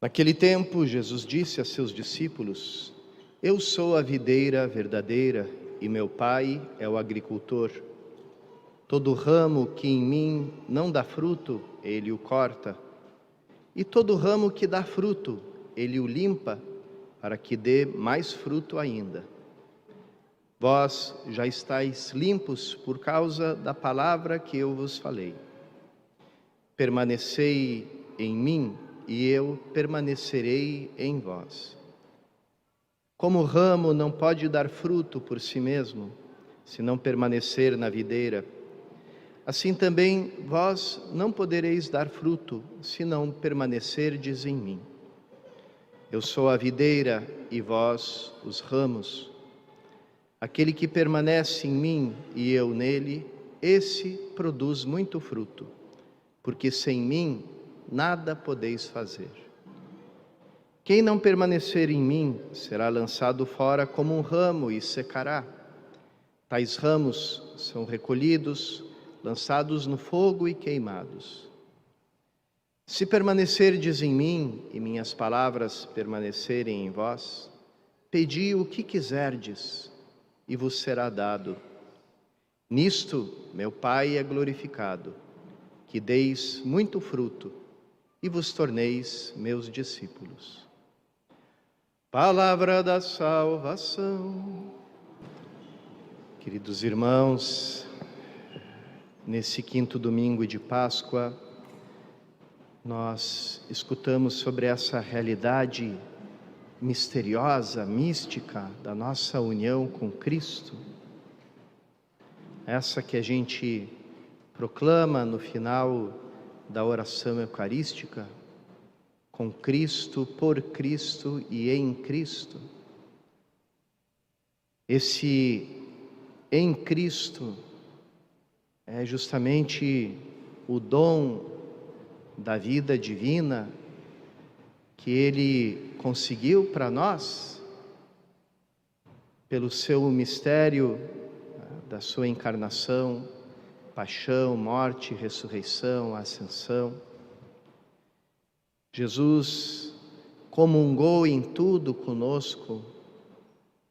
Naquele tempo, Jesus disse a seus discípulos: Eu sou a videira verdadeira e meu Pai é o agricultor. Todo ramo que em mim não dá fruto, ele o corta. E todo ramo que dá fruto, ele o limpa, para que dê mais fruto ainda. Vós já estáis limpos por causa da palavra que eu vos falei. Permanecei em mim e eu permanecerei em vós. Como o ramo não pode dar fruto por si mesmo, se não permanecer na videira, assim também vós não podereis dar fruto, se não permanecerdes em mim. Eu sou a videira e vós os ramos. Aquele que permanece em mim e eu nele, esse produz muito fruto, porque sem mim nada podeis fazer. Quem não permanecer em mim será lançado fora como um ramo e secará. Tais ramos são recolhidos, lançados no fogo e queimados. Se permanecerdes em mim e minhas palavras permanecerem em vós, pedi o que quiserdes e vos será dado. Nisto meu Pai é glorificado, que deis muito fruto e vos torneis meus discípulos. Palavra da salvação. Queridos irmãos, nesse quinto domingo de Páscoa, nós escutamos sobre essa realidade misteriosa, mística da nossa união com Cristo. Essa que a gente proclama no final da oração eucarística, com Cristo, por Cristo e em Cristo. Esse em Cristo é justamente o dom da vida divina que Ele conseguiu para nós, pelo seu mistério da sua encarnação, paixão, morte, ressurreição, ascensão. Jesus comungou em tudo conosco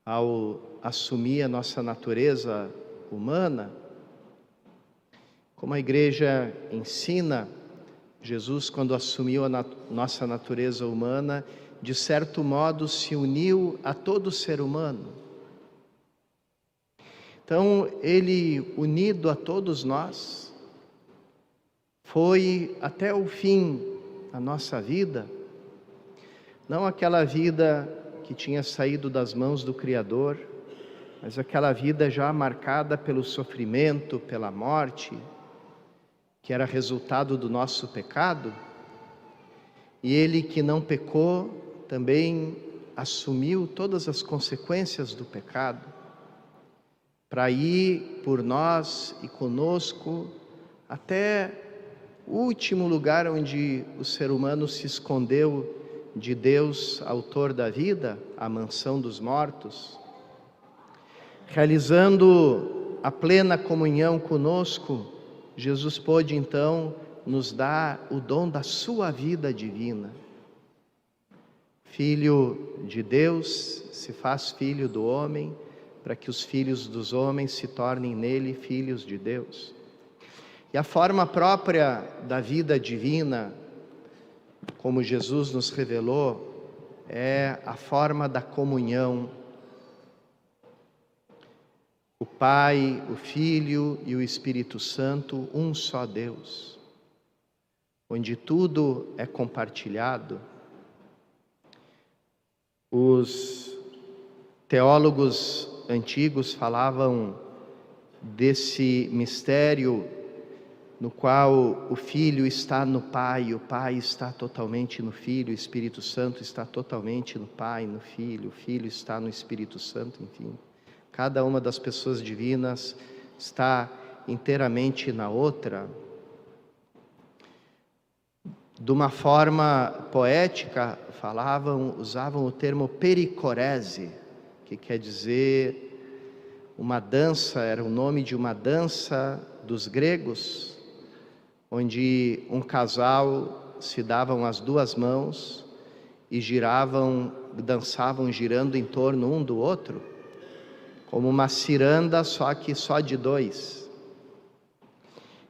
ao assumir a nossa natureza humana. Como a Igreja ensina, Jesus, quando assumiu a nossa natureza humana, de certo modo se uniu a todo ser humano. Então, Ele, unido a todos nós, foi até o fim da nossa vida, não aquela vida que tinha saído das mãos do Criador, mas aquela vida já marcada pelo sofrimento, pela morte, que era resultado do nosso pecado. E Ele, que não pecou, também assumiu todas as consequências do pecado, para ir por nós e conosco até o último lugar onde o ser humano se escondeu de Deus, autor da vida, a mansão dos mortos, realizando a plena comunhão conosco. Jesus pôde então nos dar o dom da sua vida divina. Filho de Deus se faz filho do homem, para que os filhos dos homens se tornem nele filhos de Deus. E a forma própria da vida divina, como Jesus nos revelou, é a forma da comunhão. O Pai, o Filho e o Espírito Santo, um só Deus, onde tudo é compartilhado. Os teólogos antigos falavam desse mistério no qual o Filho está no Pai, o Pai está totalmente no Filho, o Espírito Santo está totalmente no Pai, no Filho, o Filho está no Espírito Santo, enfim. Cada uma das pessoas divinas está inteiramente na outra. De uma forma poética, usavam o termo pericorese, que quer dizer uma dança, era o nome de uma dança dos gregos, onde um casal se davam as duas mãos e dançavam girando em torno um do outro, como uma ciranda, só que só de dois.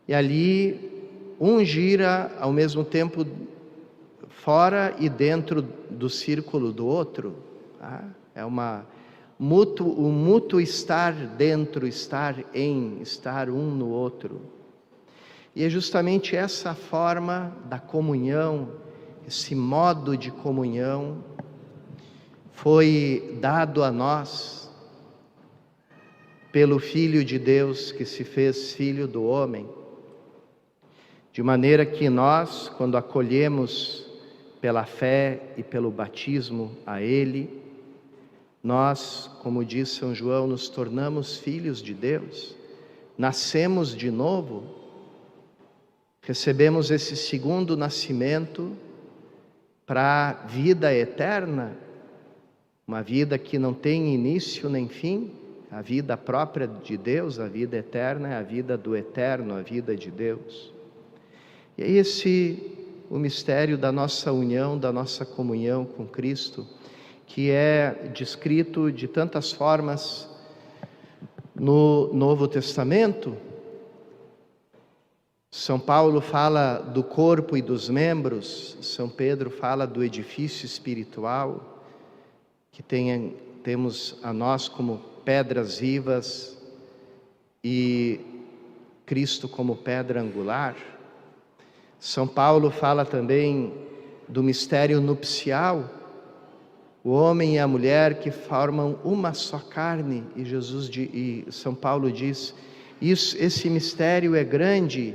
E ali um gira ao mesmo tempo fora e dentro do círculo do outro. Tá? É um mútuo estar dentro, estar um no outro. E é justamente essa forma da comunhão, esse modo de comunhão, foi dado a nós pelo Filho de Deus que se fez Filho do homem, de maneira que nós, quando acolhemos pela fé e pelo batismo a Ele, nós, como diz São João, nos tornamos filhos de Deus, nascemos de novo, recebemos esse segundo nascimento para a vida eterna, uma vida que não tem início nem fim, a vida própria de Deus, a vida eterna é a vida do eterno, a vida de Deus. E é esse o mistério da nossa união, da nossa comunhão com Cristo, que é descrito de tantas formas no Novo Testamento. São Paulo fala do corpo e dos membros, São Pedro fala do edifício espiritual, que temos a nós como pedras vivas e Cristo como pedra angular. São Paulo fala também do mistério nupcial, o homem e a mulher que formam uma só carne, e São Paulo diz, esse mistério é grande,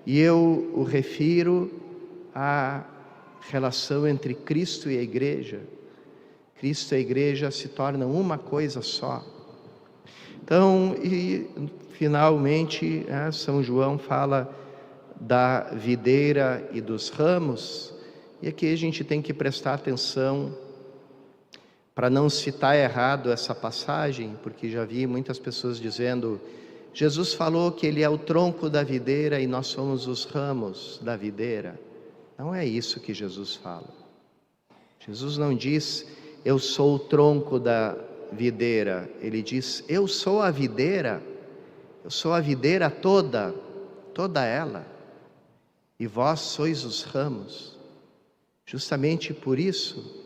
e eu o refiro à relação entre Cristo e a igreja. Cristo e a igreja se tornam uma coisa só. Então, e finalmente, São João fala da videira e dos ramos, e aqui a gente tem que prestar atenção para não citar errado essa passagem, porque já vi muitas pessoas dizendo: Jesus falou que Ele é o tronco da videira e nós somos os ramos da videira. Não é isso que Jesus fala. Jesus não diz, eu sou o tronco da videira. Ele diz, eu sou a videira toda ela. E vós sois os ramos. Justamente por isso,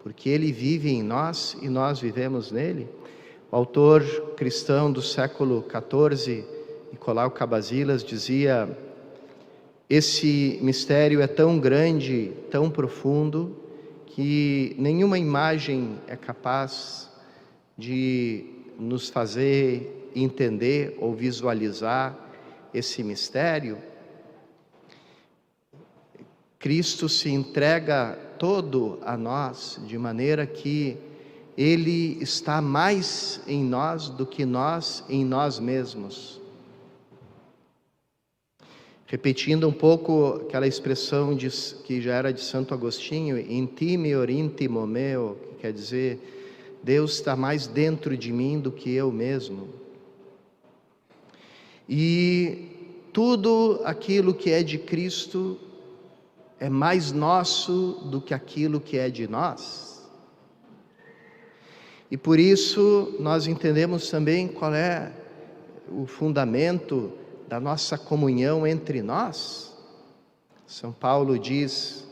porque Ele vive em nós e nós vivemos nele. O autor cristão do século XIV, Nicolau Cabasilas, dizia: esse mistério é tão grande, tão profundo, que nenhuma imagem é capaz de nos fazer entender ou visualizar esse mistério. Cristo se entrega todo a nós, de maneira que Ele está mais em nós do que nós em nós mesmos. Repetindo um pouco aquela expressão que já era de Santo Agostinho, intimior intimo meo, que quer dizer, Deus está mais dentro de mim do que eu mesmo. E tudo aquilo que é de Cristo é mais nosso do que aquilo que é de nós. E por isso nós entendemos também qual é o fundamento da nossa comunhão entre nós. São Paulo diz,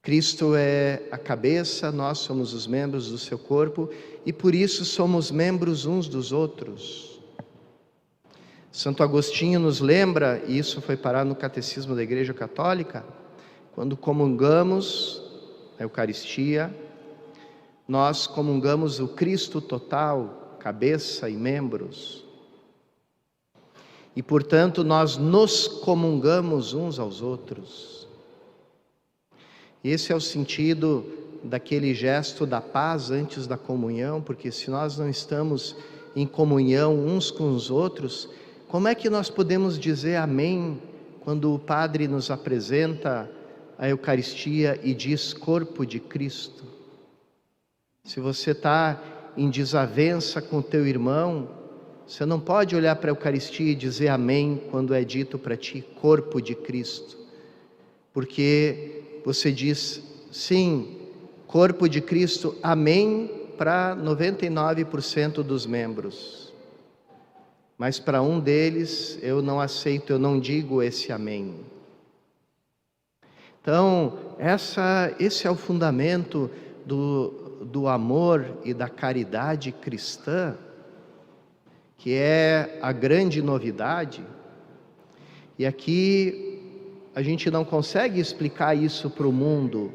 Cristo é a cabeça, nós somos os membros do seu corpo, e por isso somos membros uns dos outros. Santo Agostinho nos lembra, e isso foi parar no Catecismo da Igreja Católica, quando comungamos a Eucaristia, nós comungamos o Cristo total, cabeça e membros. E, portanto, nós nos comungamos uns aos outros. Esse é o sentido daquele gesto da paz antes da comunhão, porque se nós não estamos em comunhão uns com os outros, como é que nós podemos dizer amém quando o Padre nos apresenta a Eucaristia e diz corpo de Cristo? Se você está em desavença com o teu irmão, você não pode olhar para a Eucaristia e dizer amém quando é dito para ti corpo de Cristo, porque você diz, sim, corpo de Cristo, amém, para 99% dos membros. Mas para um deles eu não aceito, eu não digo esse amém. Então, esse é o fundamento do amor e da caridade cristã, que é a grande novidade. E aqui a gente não consegue explicar isso para o mundo,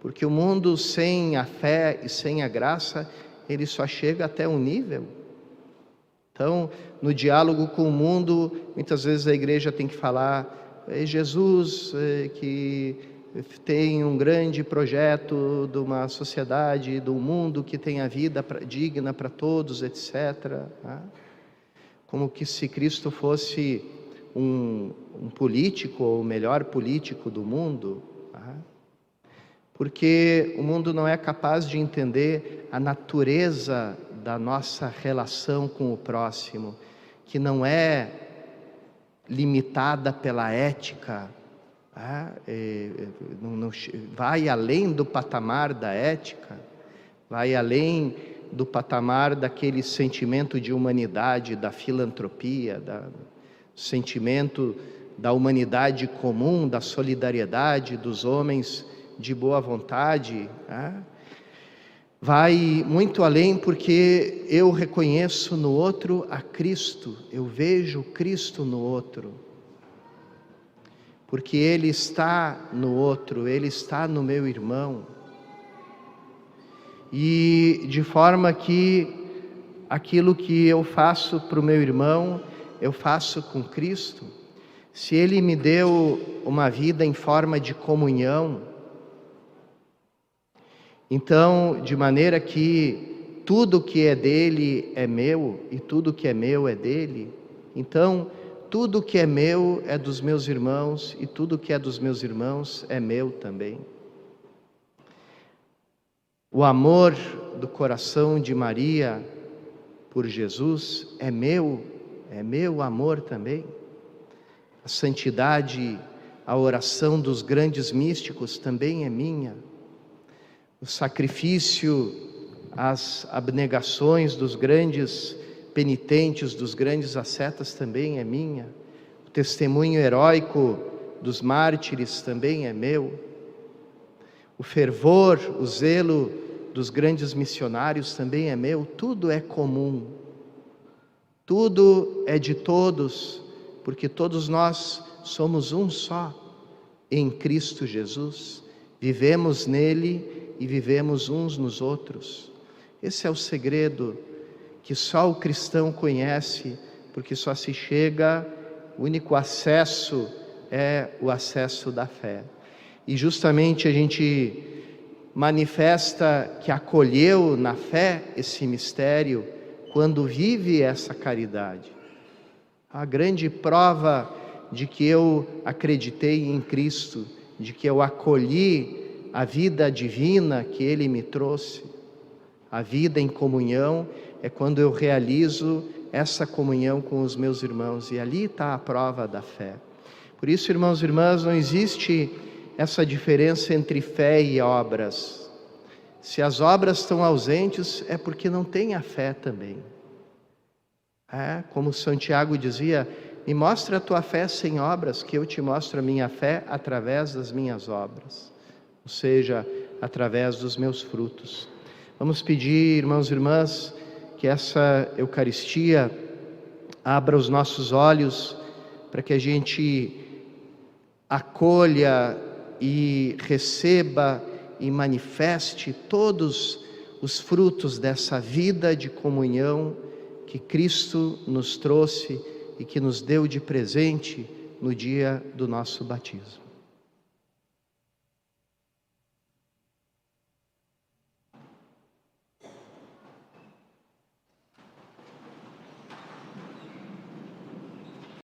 porque o mundo sem a fé e sem a graça, ele só chega até um nível. Então, no diálogo com o mundo, muitas vezes a igreja tem que falar, é Jesus que tem um grande projeto de uma sociedade, de um mundo que tenha vida digna para todos, etc. Como que se Cristo fosse um político, ou o melhor político do mundo. Porque o mundo não é capaz de entender a natureza da nossa relação com o próximo, que não é limitada pela ética, vai além do patamar da ética, vai além do patamar daquele sentimento de humanidade, da filantropia, sentimento da humanidade comum, da solidariedade dos homens de boa vontade. Vai muito além, porque eu reconheço no outro a Cristo, eu vejo Cristo no outro, porque Ele está no outro, Ele está no meu irmão, e de forma que aquilo que eu faço para o meu irmão, eu faço com Cristo. Se Ele me deu uma vida em forma de comunhão, então, de maneira que tudo que é dele é meu, e tudo que é meu é dele, então tudo que é meu é dos meus irmãos, e tudo que é dos meus irmãos é meu também. O amor do coração de Maria por Jesus é meu amor também. A santidade, a oração dos grandes místicos também é minha. O sacrifício, as abnegações dos grandes penitentes, dos grandes ascetas também é minha. O testemunho heróico dos mártires também é meu. O fervor, o zelo dos grandes missionários também é meu. Tudo é comum. Tudo é de todos, porque todos nós somos um só em Cristo Jesus. Vivemos nele e vivemos uns nos outros. Esse é o segredo que só o cristão conhece, porque só se chega, o único acesso é o acesso da fé. E justamente a gente manifesta que acolheu na fé esse mistério quando vive essa caridade. A grande prova de que eu acreditei em Cristo, de que eu acolhi a vida divina que Ele me trouxe, a vida em comunhão, é quando eu realizo essa comunhão com os meus irmãos, e ali está a prova da fé. Por isso, irmãos e irmãs, não existe essa diferença entre fé e obras. Se as obras estão ausentes, é porque não tem a fé também. Como Santiago dizia, me mostra a tua fé sem obras, que eu te mostro a minha fé através das minhas obras. Ou seja, através dos meus frutos. Vamos pedir, irmãos e irmãs, que essa Eucaristia abra os nossos olhos para que a gente acolha e receba e manifeste todos os frutos dessa vida de comunhão que Cristo nos trouxe e que nos deu de presente no dia do nosso batismo.